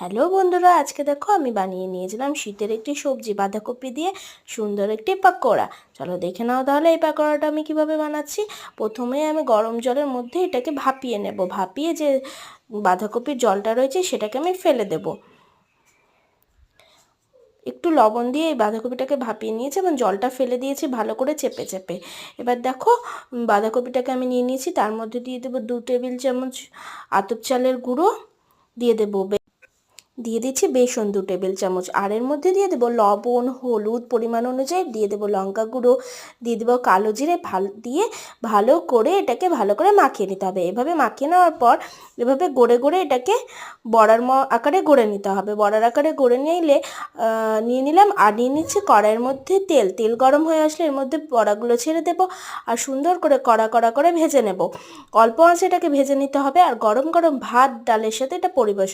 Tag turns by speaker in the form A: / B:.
A: Hello বন্ধুরা, আজকে দেখো আমি বানিয়ে নিয়েছিলাম শীতের একটি সবজি বাঁধাকপি দিয়ে সুন্দর একটি পাকোড়া। চলো দেখে নাও তাহলে এই পাকোড়াটা আমি কিভাবে বানাচ্ছি। প্রথমে আমি গরম জলের মধ্যে এটাকে ভাপিয়ে নেব। ভাপিয়ে যে বাঁধাকপির জলটা রয়েছে সেটাকে আমি ফেলে দেব। একটু লবণ দিয়ে এই বাঁধাকপিটাকে ভাপিয়ে নিয়েছি এবং জলটা ফেলে দিয়েছি ভালো করে চেপে চেপে। এবার দেখো বাঁধাকপিটাকে আমি নিয়ে নিয়েছি, তার মধ্যে দিয়ে দেবো 2 টেবিল চামচ আতপ চালের গুঁড়ো, দিয়ে দিচ্ছি বেসন 2 টেবিল চামচ, আর এর মধ্যে দিয়ে দেবো লবণ, হলুদ পরিমাণ অনুযায়ী, দিয়ে দেবো লঙ্কা গুঁড়ো, দিয়ে দেবো কালো জিরে, দিয়ে ভালো করে এটাকে ভালো করে মাখিয়ে নিতে হবে। এভাবে মাখিয়ে নেওয়ার পর এভাবে গড়ে গড়ে এটাকে বড়ার আকারে গড়ে নিতে হবে। বড়ার আকারে গড়ে নিয়ে নিলাম। আর নিয়ে নিচ্ছি কড়াইয়ের মধ্যে তেল গরম হয়ে আসলে এর মধ্যে বড়াগুলো ছেড়ে দেবো আর সুন্দর করে কড়া কড়া করে ভেজে নেব। অল্প আঁচে এটাকে ভেজে নিতে হবে। আর গরম গরম ভাত ডালের সাথে এটা পরিবেশন